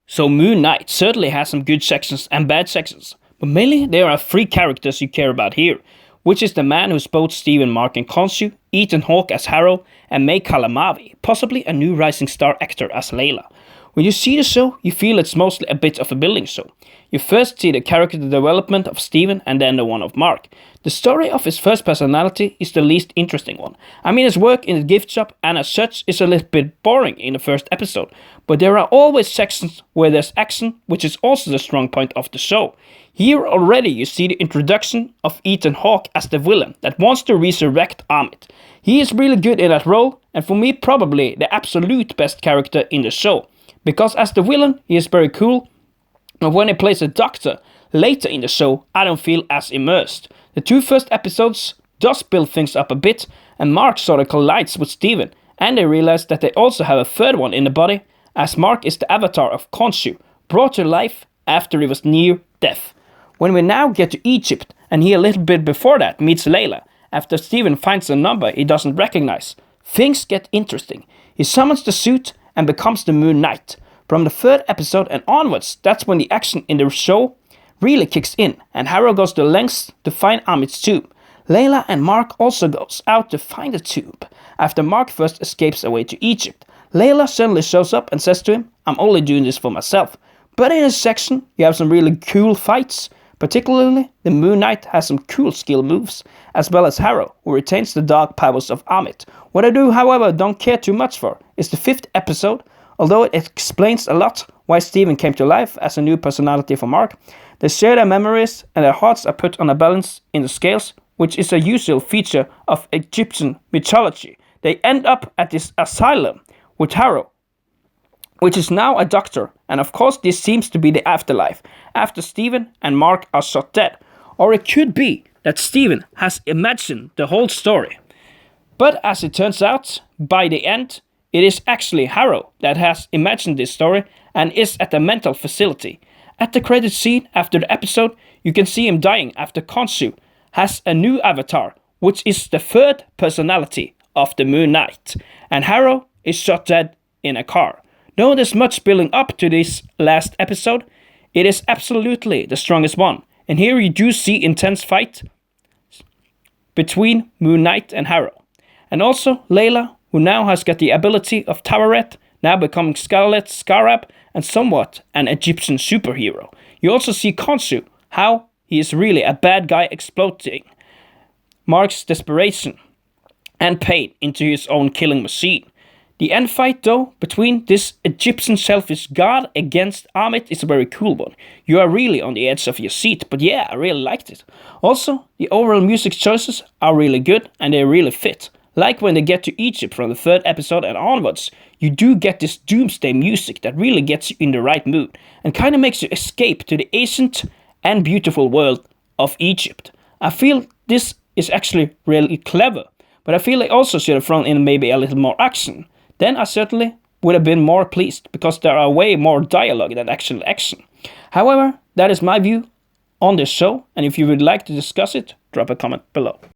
So Moon Knight certainly has some good sections and bad sections, but mainly there are three characters you care about here, which is the man who's both Stephen, Mark and Khonshu, Ethan Hawke as Harrow, and May Kalamavi, possibly a new rising star actor as Layla. When you see the show, you feel it's mostly a bit of a building show. You first see the character development of Stephen and then the one of Mark. The story of his first personality is the least interesting one. I mean, his work in the gift shop and as such is a little bit boring in the first episode, but there are always sections where there's action, which is also the strong point of the show. Here already you see the introduction of Ethan Hawke as the villain that wants to resurrect Amit. He is really good in that role, and for me probably the absolute best character in the show. Because as the villain, he is very cool, but when he plays a doctor later in the show, I don't feel as immersed. The two first episodes does build things up a bit, and Mark sort of collides with Steven, and they realize that they also have a third one in the body, as Mark is the avatar of Khonshu, brought to life after he was near death. When we now get to Egypt, and he a little bit before that meets Layla, after Steven finds a number he doesn't recognize, things get interesting. He summons the suit and becomes the Moon Knight. From the third episode and onwards, that's when the action in the show really kicks in, and Harrow goes to lengths to find Amit's tomb. Layla and Mark also goes out to find the tomb. After Mark first escapes away to Egypt, Layla suddenly shows up and says to him, "I'm only doing this for myself." But in this section, you have some really cool fights. Particularly, the Moon Knight has some cool skill moves, as well as Harrow, who retains the dark powers of Amit. What I do, however, don't care too much for is the fifth episode. Although it explains a lot why Stephen came to life as a new personality for Mark, they share their memories and their hearts are put on a balance in the scales, which is a usual feature of Egyptian mythology. They end up at this asylum with Harrow, which is now a doctor, and of course this seems to be the afterlife, after Stephen and Mark are shot dead. Or it could be that Stephen has imagined the whole story. But as it turns out, by the end, it is actually Harrow that has imagined this story and is at a mental facility. At the credit scene after the episode, you can see him dying after Khonshu has a new avatar, which is the third personality of the Moon Knight, and Harrow is shot dead in a car. Though there's much building up to this last episode, it is absolutely the strongest one, and here you do see intense fight between Moon Knight and Harrow. And also Layla, who now has got the ability of Taweret, now becoming Scarlet Scarab, and somewhat an Egyptian superhero. You also see Khonshu, how he is really a bad guy exploiting Mark's desperation and pain into his own killing machine. The end fight though, between this Egyptian selfish god against Amit is a very cool one. You are really on the edge of your seat, but yeah, I really liked it. Also, the overall music choices are really good and they really fit. Like when they get to Egypt from the third episode and onwards, you do get this doomsday music that really gets you in the right mood and kind of makes you escape to the ancient and beautiful world of Egypt. I feel this is actually really clever, but I feel they also should have thrown in maybe a little more action. Then I certainly would have been more pleased because there are way more dialogue than actual action. However, that is my view on this show, and if you would like to discuss it, drop a comment below.